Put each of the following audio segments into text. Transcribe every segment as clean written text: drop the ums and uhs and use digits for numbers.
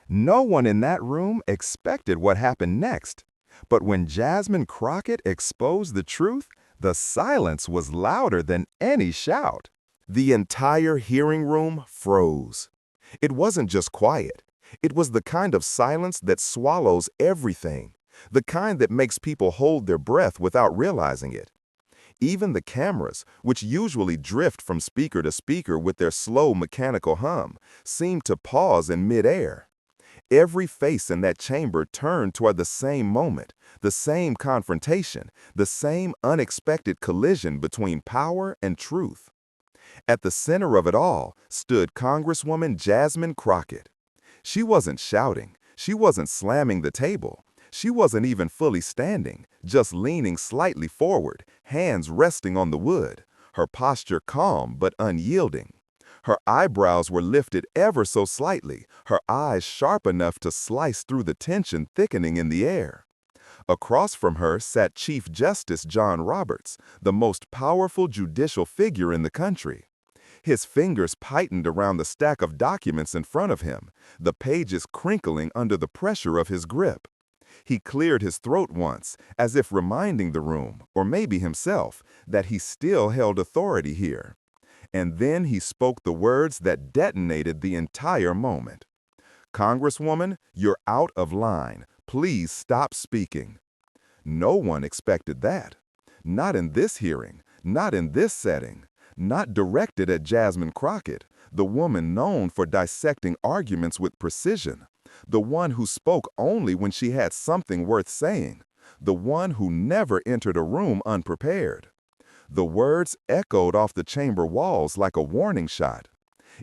No one in that room expected what happened next. But when Jasmine Crockett exposed the truth, the silence was louder than any shout. The entire hearing room froze. It wasn't just quiet. It was the kind of silence that swallows everything, the kind that makes people hold their breath without realizing it. Even the cameras, which usually drift from speaker to speaker with their slow mechanical hum, seemed to pause in midair. Every face in that chamber turned toward the same moment, the same confrontation, the same unexpected collision between power and truth. At the center of it all stood Congresswoman Jasmine Crockett. She wasn't shouting, she wasn't slamming the table, she wasn't even fully standing, just leaning slightly forward, hands resting on the wood, her posture calm but unyielding. Her eyebrows were lifted ever so slightly, her eyes sharp enough to slice through the tension thickening in the air. Across from her sat Chief Justice John Roberts, the most powerful judicial figure in the country. His fingers tightened around the stack of documents in front of him, the pages crinkling under the pressure of his grip. He cleared his throat once, as if reminding the room, or maybe himself, that he still held authority here. And then he spoke the words that detonated the entire moment. "Congresswoman, you're out of line. Please stop speaking." No one expected that. Not in this hearing, not in this setting, not directed at Jasmine Crockett, the woman known for dissecting arguments with precision, the one who spoke only when she had something worth saying, the one who never entered a room unprepared. The words echoed off the chamber walls like a warning shot.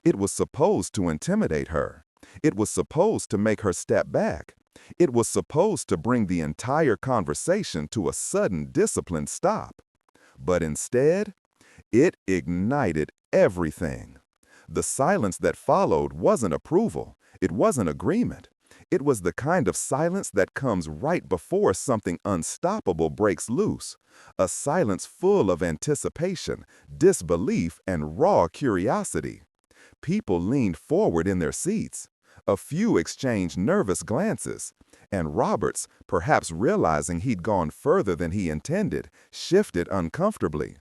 It was supposed to intimidate her. It was supposed to make her step back. It was supposed to bring the entire conversation to a sudden disciplined stop. But instead, it ignited everything. The silence that followed wasn't approval. It wasn't agreement. It was the kind of silence that comes right before something unstoppable breaks loose. A silence full of anticipation, disbelief, and raw curiosity. People leaned forward in their seats. A few exchanged nervous glances, and Roberts, perhaps realizing he'd gone further than he intended, shifted uncomfortably.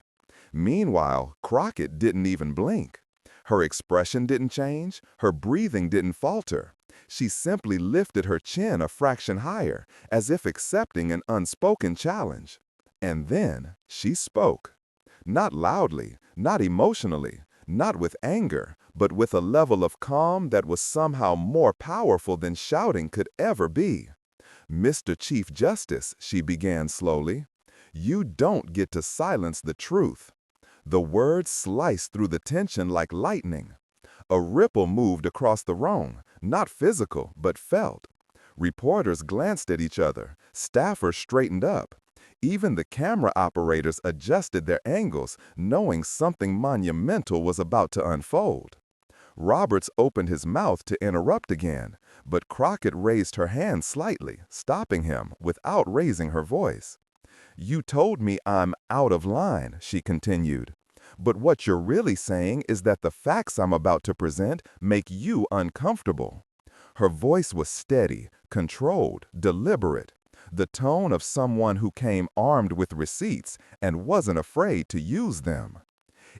Meanwhile, Crockett didn't even blink. Her expression didn't change, her breathing didn't falter. She simply lifted her chin a fraction higher, as if accepting an unspoken challenge. And then she spoke. Not loudly, not emotionally, not with anger, but with a level of calm that was somehow more powerful than shouting could ever be. "Mr. Chief Justice," she began slowly, "you don't get to silence the truth." The words sliced through the tension like lightning. A ripple moved across the room, not physical, but felt. Reporters glanced at each other, staffers straightened up. Even the camera operators adjusted their angles, knowing something monumental was about to unfold. Roberts opened his mouth to interrupt again, but Crockett raised her hand slightly, stopping him without raising her voice. "You told me I'm out of line," she continued. "But what you're really saying is that the facts I'm about to present make you uncomfortable." Her voice was steady, controlled, deliberate, the tone of someone who came armed with receipts and wasn't afraid to use them.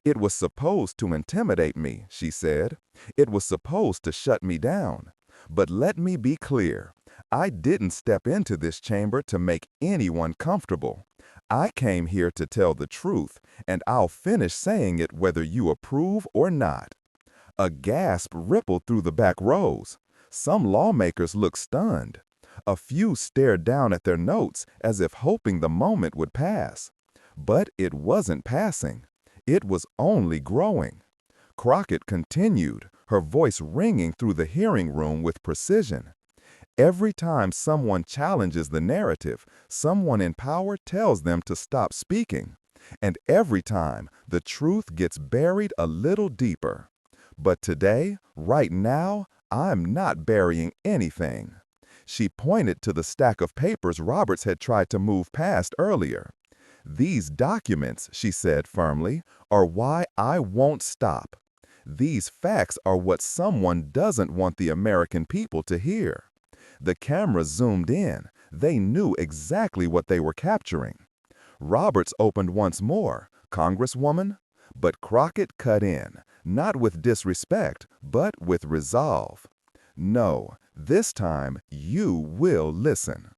"It was supposed to intimidate me," she said. "It was supposed to shut me down. But let me be clear. I didn't step into this chamber to make anyone comfortable. I came here to tell the truth, and I'll finish saying it whether you approve or not." A gasp rippled through the back rows. Some lawmakers looked stunned. A few stared down at their notes as if hoping the moment would pass. But it wasn't passing. It was only growing. Crockett continued, her voice ringing through the hearing room with precision. "Every time someone challenges the narrative, someone in power tells them to stop speaking. And every time, the truth gets buried a little deeper. But today, right now, I'm not burying anything." She pointed to the stack of papers Roberts had tried to move past earlier. "These documents," she said firmly, "are why I won't stop. These facts are what someone doesn't want the American people to hear. The camera zoomed in. They knew exactly what they were capturing. Roberts opened once more, "Congresswoman?" But Crockett cut in, not with disrespect, but with resolve. "No, this time you will listen."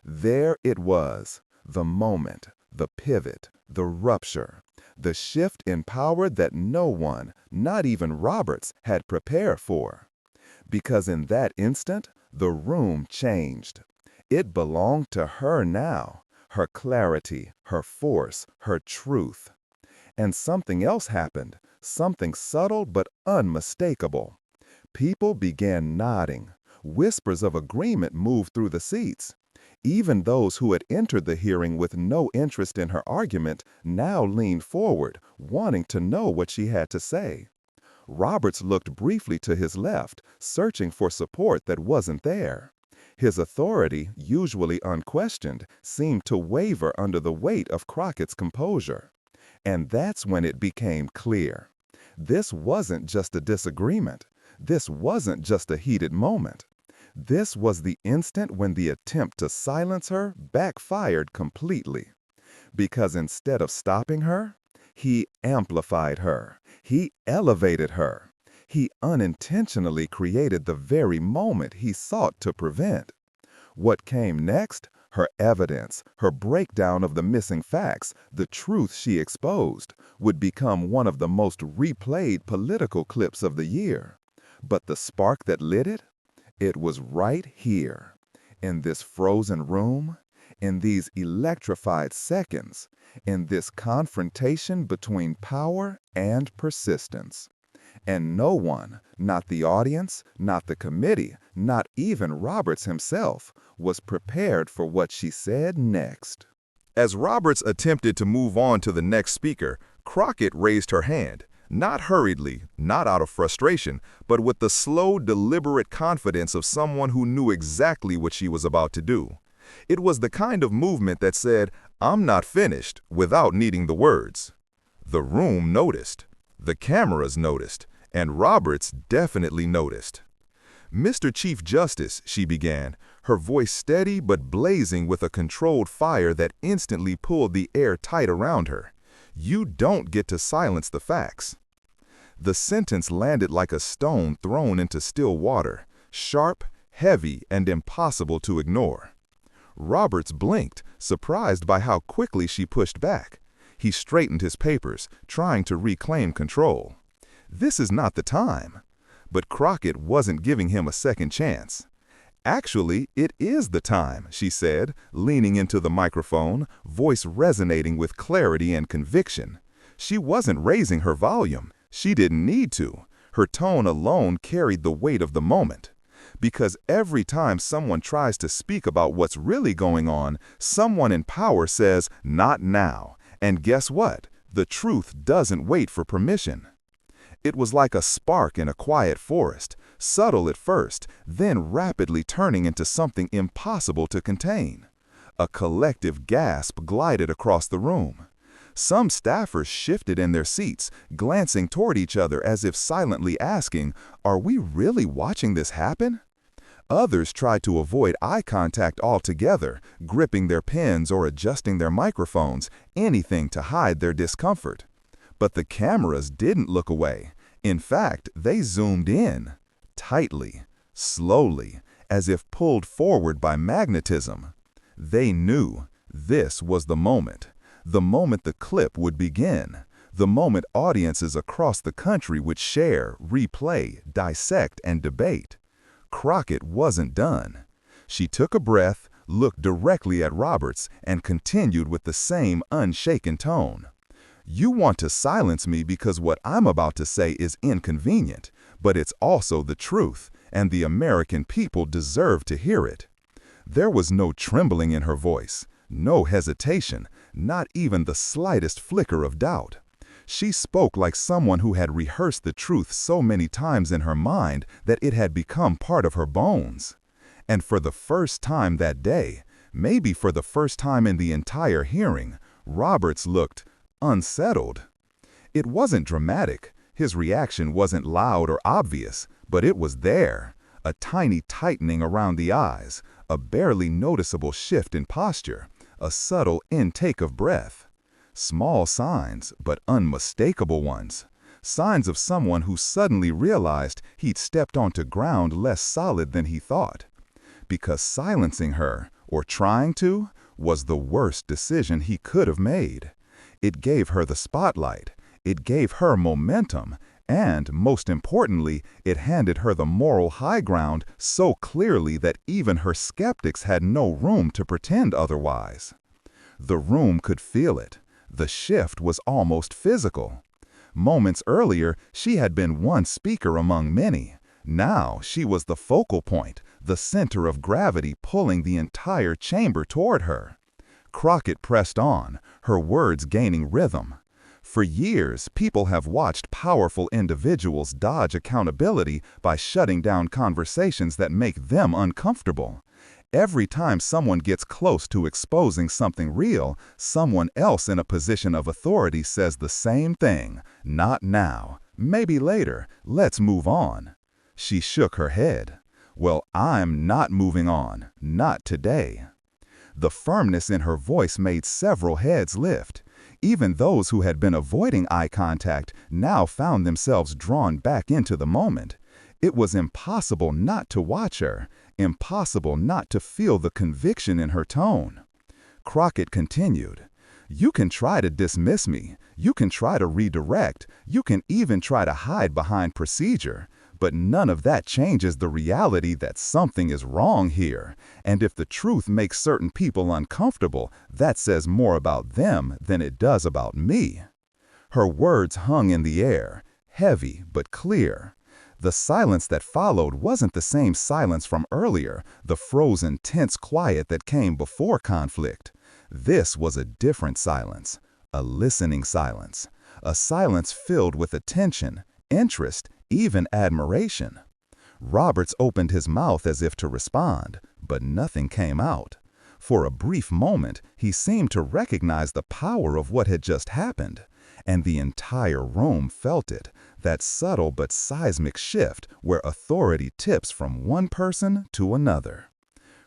There it was, the moment, the pivot, the rupture, the shift in power that no one, not even Roberts, had prepared for. Because in that instant, the room changed. It belonged to her now, her clarity, her force, her truth. And something else happened, something subtle but unmistakable. People began nodding. Whispers of agreement moved through the seats. Even those who had entered the hearing with no interest in her argument now leaned forward, wanting to know what she had to say. Roberts looked briefly to his left, searching for support that wasn't there. His authority, usually unquestioned, seemed to waver under the weight of Crockett's composure. And that's when it became clear. This wasn't just a disagreement. This wasn't just a heated moment. This was the instant when the attempt to silence her backfired completely. Because instead of stopping her, he amplified her. He elevated her. He unintentionally created the very moment he sought to prevent. What came next? Her evidence, her breakdown of the missing facts, the truth she exposed, would become one of the most replayed political clips of the year. But the spark that lit it? It was right here, in this frozen room, in these electrified seconds, in this confrontation between power and persistence. And no one, not the audience, not the committee, not even Roberts himself, was prepared for what she said next. As Roberts attempted to move on to the next speaker, Crockett raised her hand, not hurriedly, not out of frustration, but with the slow, deliberate confidence of someone who knew exactly what she was about to do. It was the kind of movement that said, "I'm not finished," without needing the words. The room noticed. The cameras noticed. And Roberts definitely noticed. "Mr. Chief Justice," she began, her voice steady but blazing with a controlled fire that instantly pulled the air tight around her, "you don't get to silence the facts." The sentence landed like a stone thrown into still water, sharp, heavy, and impossible to ignore. Roberts blinked, surprised by how quickly she pushed back. He straightened his papers, trying to reclaim control. This is not the time. But Crockett wasn't giving him a second chance. "Actually, it is the time," she said, leaning into the microphone, voice resonating with clarity and conviction. She wasn't raising her volume. She didn't need to. Her tone alone carried the weight of the moment. Because every time someone tries to speak about what's really going on, someone in power says, "Not now." And guess what? The truth doesn't wait for permission. It was like a spark in a quiet forest, subtle at first, then rapidly turning into something impossible to contain. A collective gasp glided across the room. Some staffers shifted in their seats, glancing toward each other as if silently asking, "Are we really watching this happen?" Others tried to avoid eye contact altogether, gripping their pens or adjusting their microphones, anything to hide their discomfort. But the cameras didn't look away. In fact, they zoomed in, tightly, slowly, as if pulled forward by magnetism. They knew this was the moment the clip would begin, the moment audiences across the country would share, replay, dissect, and debate. Crockett wasn't done. She took a breath, looked directly at Roberts, and continued with the same unshaken tone. "You want to silence me because what I'm about to say is inconvenient, but it's also the truth, and the American people deserve to hear it." There was no trembling in her voice, no hesitation, not even the slightest flicker of doubt. She spoke like someone who had rehearsed the truth so many times in her mind that it had become part of her bones. And for the first time that day, maybe for the first time in the entire hearing, Roberts looked unsettled. It wasn't dramatic. His reaction wasn't loud or obvious, but it was there. A tiny tightening around the eyes, a barely noticeable shift in posture, a subtle intake of breath. Small signs, but unmistakable ones. Signs of someone who suddenly realized he'd stepped onto ground less solid than he thought. Because silencing her, or trying to, was the worst decision he could have made. It gave her the spotlight, it gave her momentum, and, most importantly, it handed her the moral high ground so clearly that even her skeptics had no room to pretend otherwise. The room could feel it. The shift was almost physical. Moments earlier, she had been one speaker among many. Now she was the focal point, the center of gravity pulling the entire chamber toward her. Crockett pressed on, her words gaining rhythm. For years, people have watched powerful individuals dodge accountability by shutting down conversations that make them uncomfortable. Every time someone gets close to exposing something real, someone else in a position of authority says the same thing. Not now. Maybe later. Let's move on. She shook her head. Well, I'm not moving on. Not today. The firmness in her voice made several heads lift. Even those who had been avoiding eye contact now found themselves drawn back into the moment. It was impossible not to watch her, impossible not to feel the conviction in her tone. Crockett continued, "You can try to dismiss me, you can try to redirect, you can even try to hide behind procedure, but none of that changes the reality that something is wrong here, and if the truth makes certain people uncomfortable, that says more about them than it does about me." Her words hung in the air, heavy but clear. The silence that followed wasn't the same silence from earlier, the frozen, tense quiet that came before conflict. This was a different silence, a listening silence, a silence filled with attention, interest, even admiration. Roberts opened his mouth as if to respond, but nothing came out. For a brief moment, he seemed to recognize the power of what had just happened, and the entire room felt it, that subtle but seismic shift where authority tips from one person to another.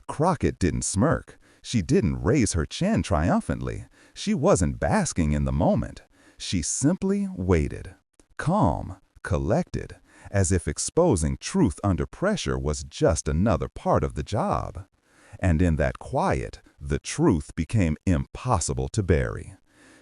Crockett didn't smirk. She didn't raise her chin triumphantly. She wasn't basking in the moment. She simply waited, calm, collected, as if exposing truth under pressure was just another part of the job. And in that quiet, the truth became impossible to bury.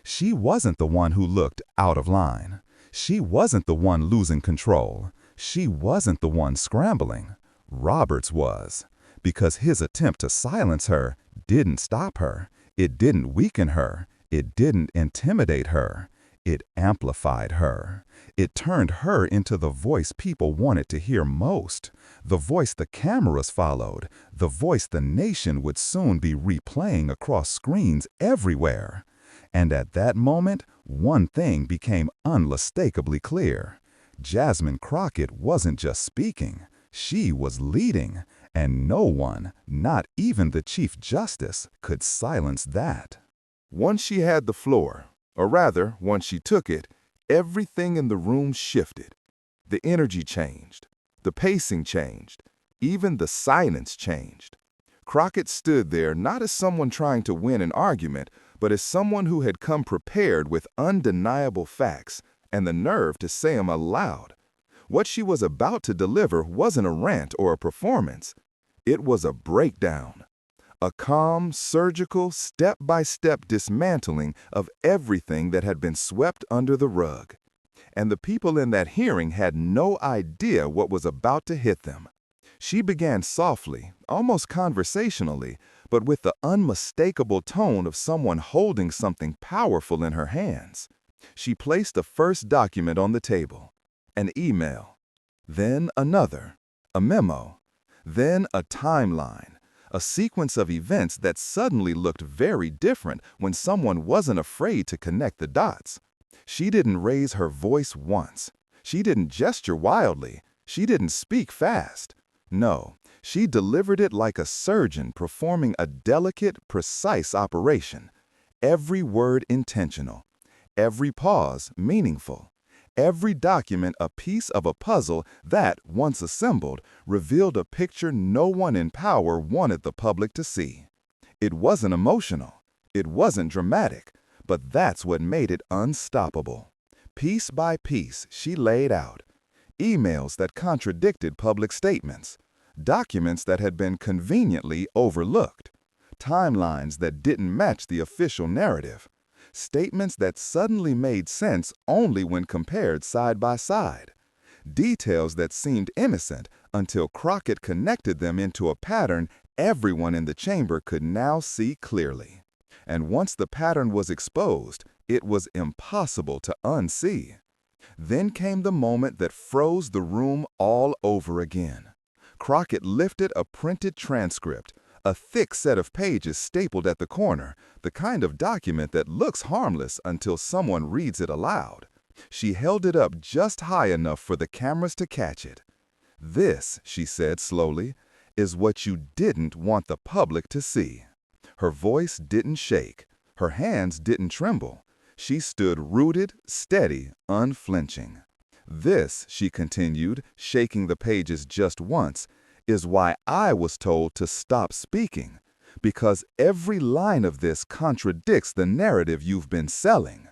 She wasn't the one who looked out of line. She wasn't the one losing control. She wasn't the one scrambling. Roberts was, because his attempt to silence her didn't stop her. It didn't weaken her. It didn't intimidate her. It amplified her. It turned her into the voice people wanted to hear most, the voice the cameras followed, the voice the nation would soon be replaying across screens everywhere. And at that moment, one thing became unmistakably clear. Jasmine Crockett wasn't just speaking, she was leading, and no one, not even the Chief Justice, could silence that. Once she had the floor, or rather, once she took it, everything in the room shifted. The energy changed, the pacing changed, even the silence changed. Crockett stood there not as someone trying to win an argument, but as someone who had come prepared with undeniable facts and the nerve to say them aloud. What she was about to deliver wasn't a rant or a performance. It was a breakdown. A calm, surgical, step-by-step dismantling of everything that had been swept under the rug. And the people in that hearing had no idea what was about to hit them. She began softly, almost conversationally, but with the unmistakable tone of someone holding something powerful in her hands. She placed the first document on the table, an email, then another, a memo, then a timeline, a sequence of events that suddenly looked very different when someone wasn't afraid to connect the dots. She didn't raise her voice once. She didn't gesture wildly. She didn't speak fast. No, she delivered it like a surgeon performing a delicate, precise operation. Every word intentional, every pause meaningful, every document a piece of a puzzle that, once assembled, revealed a picture no one in power wanted the public to see. It wasn't emotional, it wasn't dramatic, but that's what made it unstoppable. Piece by piece, she laid out emails that contradicted public statements, documents that had been conveniently overlooked, timelines that didn't match the official narrative, statements that suddenly made sense only when compared side by side, details that seemed innocent until Crockett connected them into a pattern everyone in the chamber could now see clearly. And once the pattern was exposed, it was impossible to unsee. Then came the moment that froze the room all over again. Crockett lifted a printed transcript, a thick set of pages stapled at the corner, the kind of document that looks harmless until someone reads it aloud. She held it up just high enough for the cameras to catch it. "This," she said slowly, "is what you didn't want the public to see." Her voice didn't shake. Her hands didn't tremble. She stood rooted, steady, unflinching. "This," she continued, shaking the pages just once, "is why I was told to stop speaking, because every line of this contradicts the narrative you've been selling."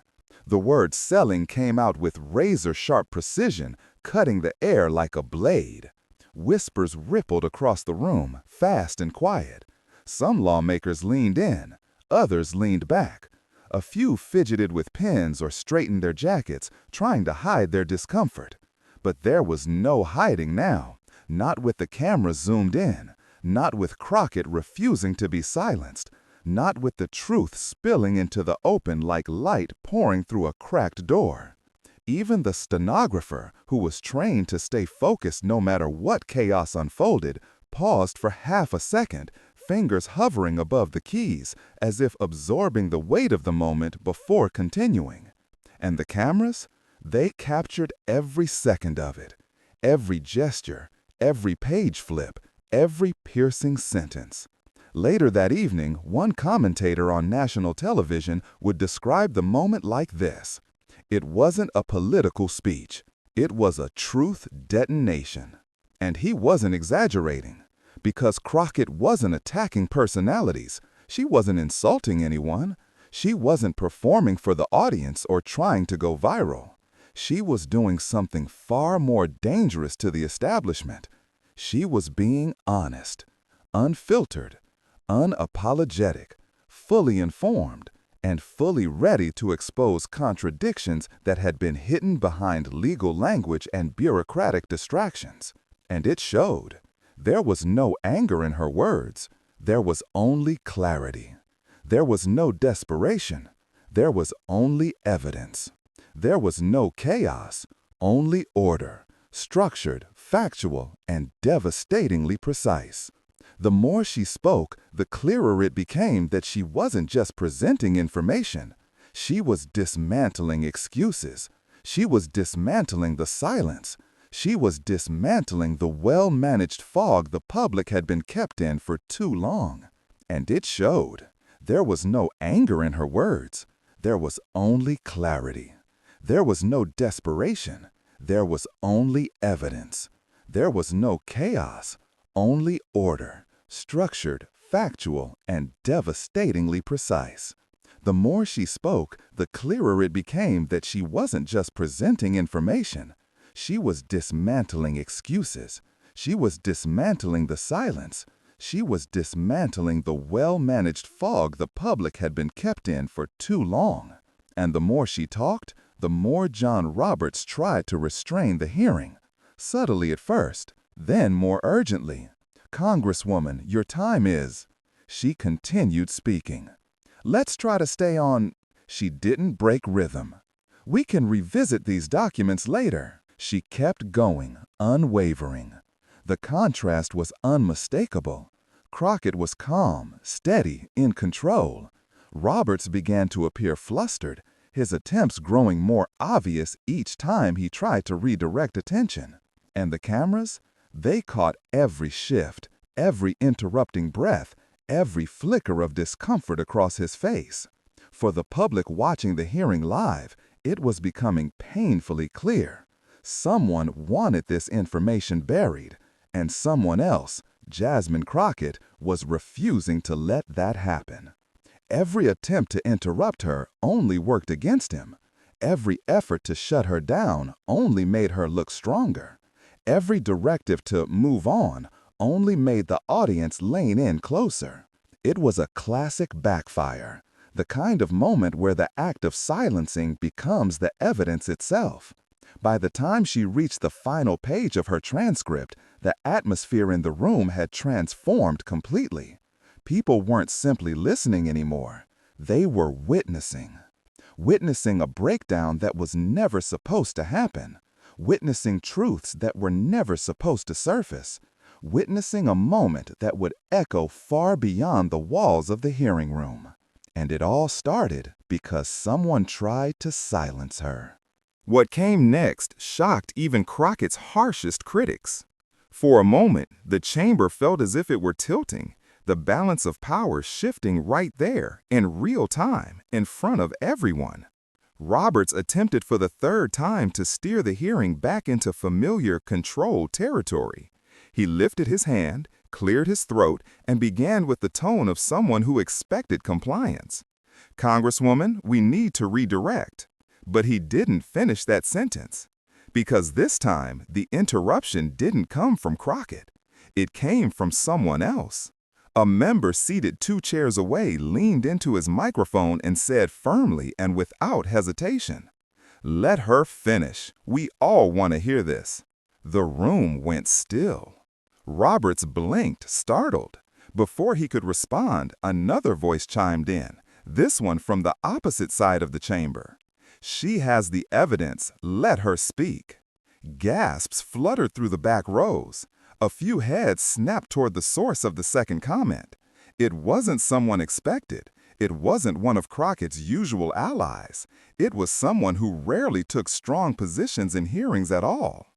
The word selling came out with razor-sharp precision, cutting the air like a blade. Whispers rippled across the room, fast and quiet. Some lawmakers leaned in, others leaned back. A few fidgeted with pens or straightened their jackets, trying to hide their discomfort. But there was no hiding now, not with the camera zoomed in, not with Crockett refusing to be silenced, not with the truth spilling into the open like light pouring through a cracked door. Even the stenographer, who was trained to stay focused no matter what chaos unfolded, paused for half a second, fingers hovering above the keys, as if absorbing the weight of the moment before continuing. And the cameras? They captured every second of it. Every gesture, every page flip, every piercing sentence. Later that evening, one commentator on national television would describe the moment like this: "It wasn't a political speech. It was a truth detonation." And he wasn't exaggerating. Because Crockett wasn't attacking personalities. She wasn't insulting anyone. She wasn't performing for the audience or trying to go viral. She was doing something far more dangerous to the establishment. She was being honest, unfiltered, unapologetic, fully informed, and fully ready to expose contradictions that had been hidden behind legal language and bureaucratic distractions. And it showed. There was no anger in her words. There was only clarity. There was no desperation. There was only evidence. There was no chaos, only order, structured, factual, and devastatingly precise. The more she spoke, the clearer it became that she wasn't just presenting information. She was dismantling excuses. She was dismantling the silence. She was dismantling the well-managed fog the public had been kept in for too long. And it showed. There was no anger in her words. There was only clarity. There was no desperation. There was only evidence. There was no chaos, only order, structured, factual, and devastatingly precise. The more she spoke, the clearer it became that she wasn't just presenting information. She was dismantling excuses. She was dismantling the silence. She was dismantling the well-managed fog the public had been kept in for too long. And the more she talked, the more John Roberts tried to restrain the hearing. Subtly at first, then more urgently. "Congresswoman, your time is..." She continued speaking. "Let's try to stay on..." She didn't break rhythm. "We can revisit these documents later." She kept going, unwavering. The contrast was unmistakable. Crockett was calm, steady, in control. Roberts began to appear flustered, his attempts growing more obvious each time he tried to redirect attention. And the cameras? They caught every shift, every interrupting breath, every flicker of discomfort across his face. For the public watching the hearing live, It was becoming painfully clear. Someone wanted this information buried, and someone else, Jasmine Crockett, was refusing to let that happen. Every attempt to interrupt her only worked against him. Every effort to shut her down only made her look stronger. Every directive to move on only made the audience lean in closer. It was a classic backfire, the kind of moment where the act of silencing becomes the evidence itself. By the time she reached the final page of her transcript, the atmosphere in the room had transformed completely. People weren't simply listening anymore. They were witnessing. Witnessing a breakdown that was never supposed to happen. Witnessing truths that were never supposed to surface. Witnessing a moment that would echo far beyond the walls of the hearing room. And it all started because someone tried to silence her. What came next shocked even Crockett's harshest critics. For a moment, the chamber felt as if it were tilting, the balance of power shifting right there, in real time, in front of everyone. Roberts attempted for the third time to steer the hearing back into familiar, controlled territory. He lifted his hand, cleared his throat, and began with the tone of someone who expected compliance. "Congresswoman, we need to redirect." But he didn't finish that sentence. Because this time, the interruption didn't come from Crockett. It came from someone else. A member seated 2 chairs away leaned into his microphone and said firmly and without hesitation, "Let her finish. We all want to hear this." The room went still. Roberts blinked, startled. Before he could respond, another voice chimed in, this one from the opposite side of the chamber. "She has the evidence. Let her speak." Gasps fluttered through the back rows. A few heads snapped toward the source of the second comment. It wasn't someone expected. It wasn't one of Crockett's usual allies. It was someone who rarely took strong positions in hearings at all.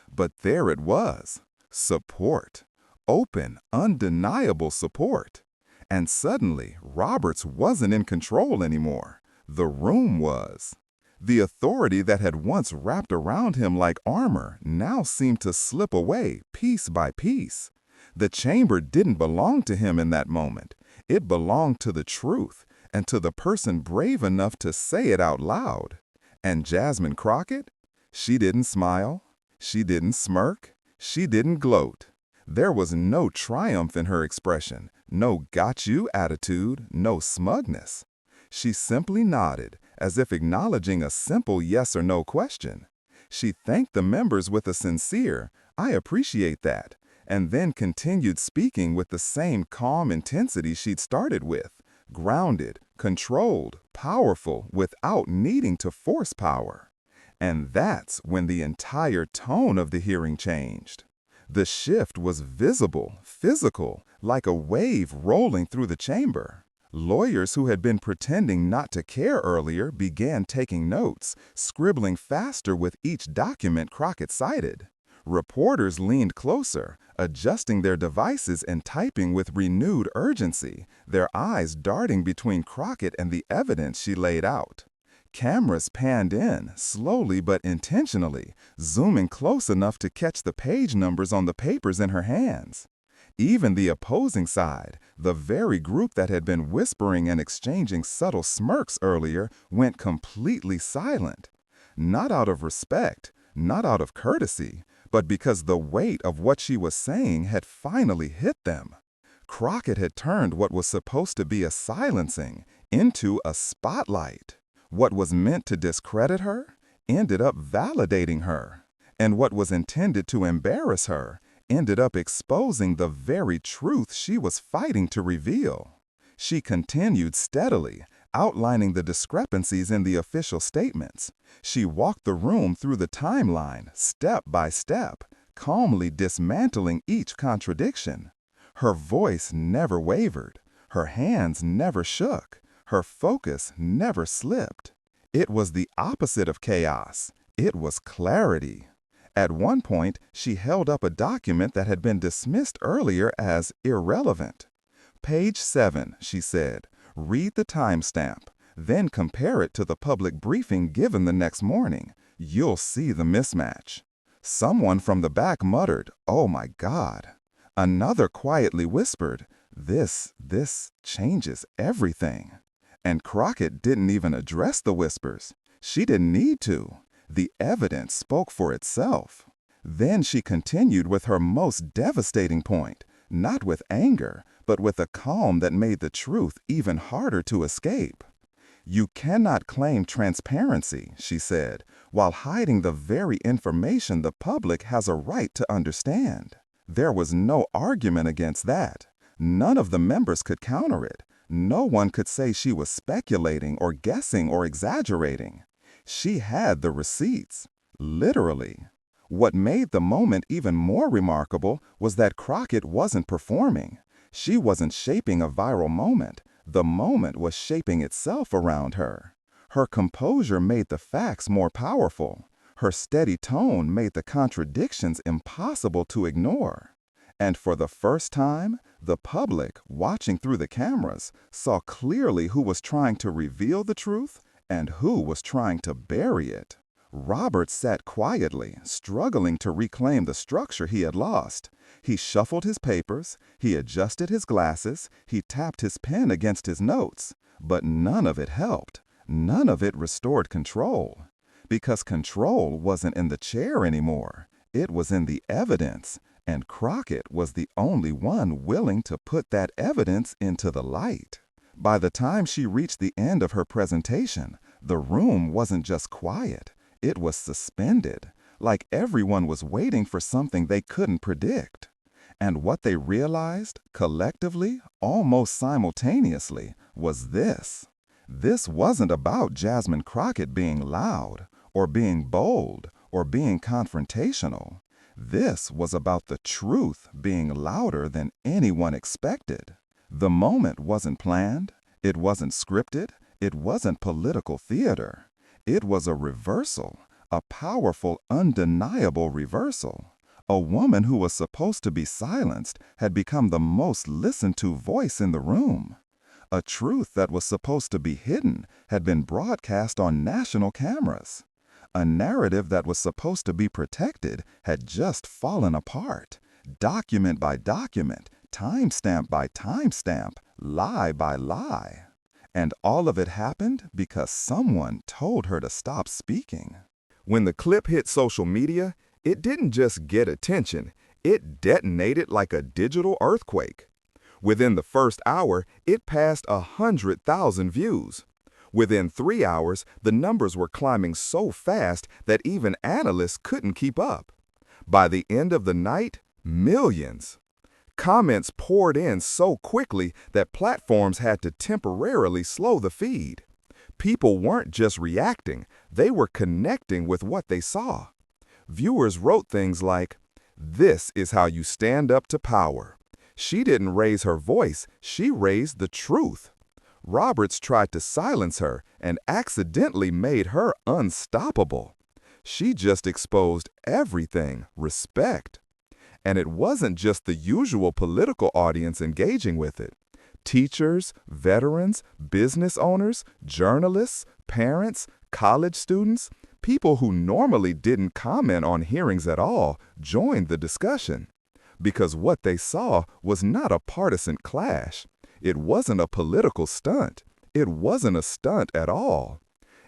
But there it was. Support. Open, undeniable support. And suddenly, Roberts wasn't in control anymore. The room was. The authority that had once wrapped around him like armor now seemed to slip away piece by piece. The chamber didn't belong to him in that moment. It belonged to the truth and to the person brave enough to say it out loud. And Jasmine Crockett? She didn't smile. She didn't smirk. She didn't gloat. There was no triumph in her expression, no got you attitude, no smugness. She simply nodded, as if acknowledging a simple yes or no question. She thanked the members with a sincere, "I appreciate that," and then continued speaking with the same calm intensity she'd started with, grounded, controlled, powerful, without needing to force power. And that's when the entire tone of the hearing changed. The shift was visible, physical, like a wave rolling through the chamber. Lawyers who had been pretending not to care earlier began taking notes, scribbling faster with each document Crockett cited. Reporters leaned closer, adjusting their devices and typing with renewed urgency, their eyes darting between Crockett and the evidence she laid out. Cameras panned in, slowly but intentionally, zooming close enough to catch the page numbers on the papers in her hands. Even the opposing side, the very group that had been whispering and exchanging subtle smirks earlier, went completely silent. Not out of respect, not out of courtesy, but because the weight of what she was saying had finally hit them. Crockett had turned what was supposed to be a silencing into a spotlight. What was meant to discredit her ended up validating her. And what was intended to embarrass her ended up exposing the very truth she was fighting to reveal. She continued steadily, outlining the discrepancies in the official statements. She walked the room through the timeline, step by step, calmly dismantling each contradiction. Her voice never wavered. Her hands never shook. Her focus never slipped. It was the opposite of chaos. It was clarity. At one point, she held up a document that had been dismissed earlier as irrelevant. "Page 7, she said. "Read the timestamp. Then compare it to the public briefing given the next morning. You'll see the mismatch. Someone from the back muttered, "Oh my God." Another quietly whispered, This changes everything." And Crockett didn't even address the whispers. She didn't need to. The evidence spoke for itself. Then she continued with her most devastating point, not with anger, but with a calm that made the truth even harder to escape. "You cannot claim transparency," she said, "while hiding the very information the public has a right to understand." There was no argument against that. None of the members could counter it. No one could say she was speculating or guessing or exaggerating. She had the receipts, literally. What made the moment even more remarkable was that Crockett wasn't performing. She wasn't shaping a viral moment. The moment was shaping itself around her. Her composure made the facts more powerful. Her steady tone made the contradictions impossible to ignore. And for the first time, the public, watching through the cameras, saw clearly who was trying to reveal the truth and who was trying to bury it. Robert sat quietly, struggling to reclaim the structure he had lost. He shuffled his papers, he adjusted his glasses, he tapped his pen against his notes, but none of it helped. None of it restored control. Because control wasn't in the chair anymore. It was in the evidence, and Crockett was the only one willing to put that evidence into the light. By the time she reached the end of her presentation, the room wasn't just quiet. It was suspended, like everyone was waiting for something they couldn't predict. And what they realized, collectively, almost simultaneously, was this. This wasn't about Jasmine Crockett being loud, or being bold, or being confrontational. This was about the truth being louder than anyone expected. The moment wasn't planned, it wasn't scripted, it wasn't political theater. It was a reversal, a powerful, undeniable reversal. A woman who was supposed to be silenced had become the most listened to voice in the room. A truth that was supposed to be hidden had been broadcast on national cameras. A narrative that was supposed to be protected had just fallen apart, document by document, timestamp by timestamp, lie by lie. And all of it happened because someone told her to stop speaking. When the clip hit social media, it didn't just get attention, it detonated like a digital earthquake. Within the first hour, it passed 100,000 views. Within 3 hours, the numbers were climbing so fast that even analysts couldn't keep up. By the end of the night, millions. Comments poured in so quickly that platforms had to temporarily slow the feed. People weren't just reacting, they were connecting with what they saw. Viewers wrote things like, "This is how you stand up to power." She didn't raise her voice, she raised the truth. Roberts tried to silence her and accidentally made her unstoppable. She just exposed everything, respect. And it wasn't just the usual political audience engaging with it. Teachers, veterans, business owners, journalists, parents, college students, people who normally didn't comment on hearings at all joined the discussion. Because what they saw was not a partisan clash. It wasn't a political stunt. It wasn't a stunt at all.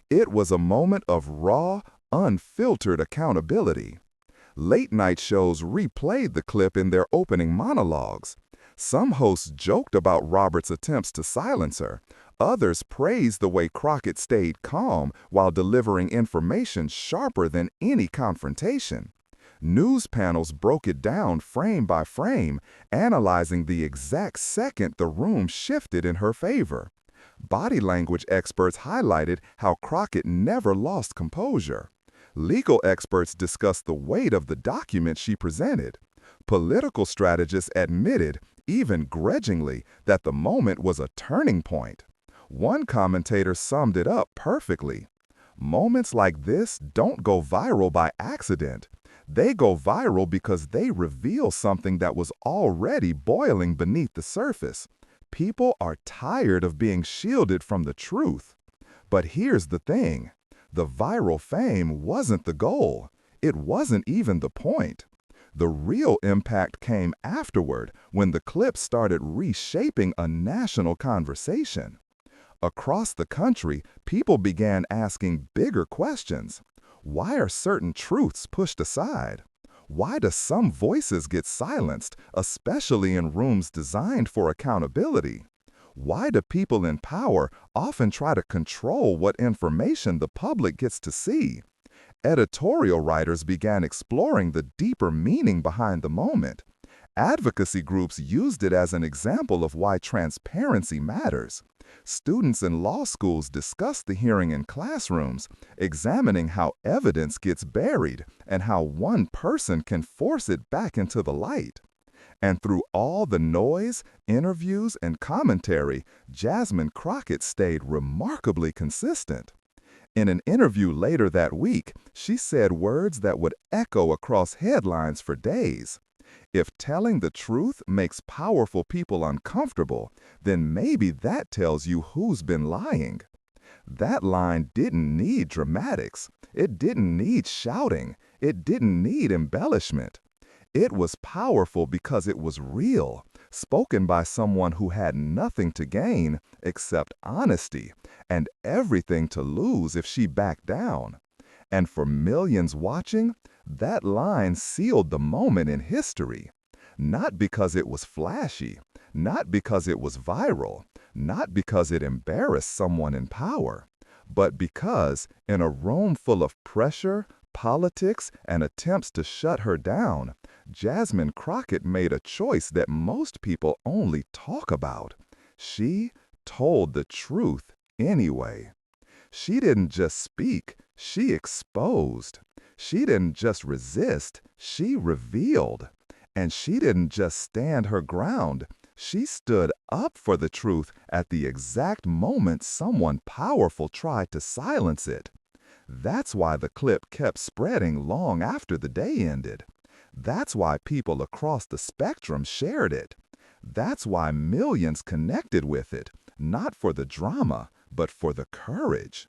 It was a moment of raw, unfiltered accountability. Late-night shows replayed the clip in their opening monologues. Some hosts joked about Roberts' attempts to silence her. Others praised the way Crockett stayed calm while delivering information sharper than any confrontation. News panels broke it down frame by frame, analyzing the exact second the room shifted in her favor. Body language experts highlighted how Crockett never lost composure. Legal experts discussed the weight of the document she presented. Political strategists admitted, even grudgingly, that the moment was a turning point. One commentator summed it up perfectly. Moments like this don't go viral by accident. They go viral because they reveal something that was already boiling beneath the surface. People are tired of being shielded from the truth. But here's the thing. The viral fame wasn't the goal. It wasn't even the point. The real impact came afterward when the clip started reshaping a national conversation. Across the country, people began asking bigger questions. Why are certain truths pushed aside? Why do some voices get silenced, especially in rooms designed for accountability? Why do people in power often try to control what information the public gets to see? Editorial writers began exploring the deeper meaning behind the moment. Advocacy groups used it as an example of why transparency matters. Students in law schools discussed the hearing in classrooms, examining how evidence gets buried and how one person can force it back into the light. And through all the noise, interviews, and commentary, Jasmine Crockett stayed remarkably consistent. In an interview later that week, she said words that would echo across headlines for days. If telling the truth makes powerful people uncomfortable, then maybe that tells you who's been lying. That line didn't need dramatics. It didn't need shouting. It didn't need embellishment. It was powerful because it was real, spoken by someone who had nothing to gain except honesty and everything to lose if she backed down. And for millions watching, that line sealed the moment in history. Not because it was flashy, not because it was viral, not because it embarrassed someone in power, but because, in a room full of pressure, politics, and attempts to shut her down, Jasmine Crockett made a choice that most people only talk about. She told the truth anyway. She didn't just speak, she exposed. She didn't just resist, she revealed. And she didn't just stand her ground, she stood up for the truth at the exact moment someone powerful tried to silence it. That's why the clip kept spreading long after the day ended. That's why people across the spectrum shared it. That's why millions connected with it, not for the drama, but for the courage.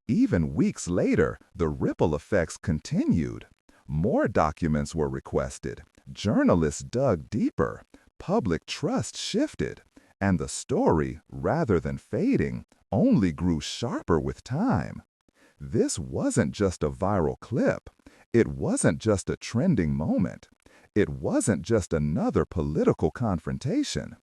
Even weeks later, the ripple effects continued. More documents were requested, journalists dug deeper, public trust shifted, and the story, rather than fading, only grew sharper with time. This wasn't just a viral clip. It wasn't just a trending moment. It wasn't just another political confrontation.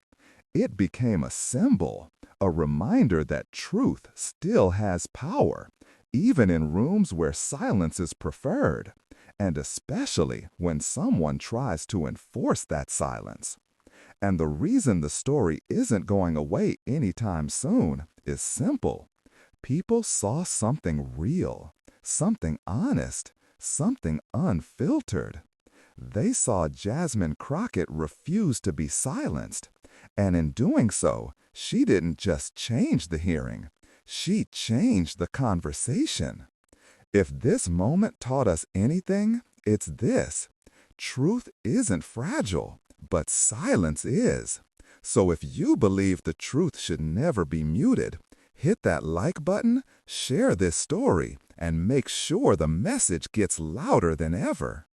It became a symbol, a reminder that truth still has power, even in rooms where silence is preferred, and especially when someone tries to enforce that silence. And the reason the story isn't going away anytime soon is simple. People saw something real, something honest, something unfiltered. They saw Jasmine Crockett refuse to be silenced, and in doing so, she didn't just change the hearing, she changed the conversation. If this moment taught us anything, it's this. Truth isn't fragile, but silence is. So if you believe the truth should never be muted, hit that like button, share this story, and make sure the message gets louder than ever.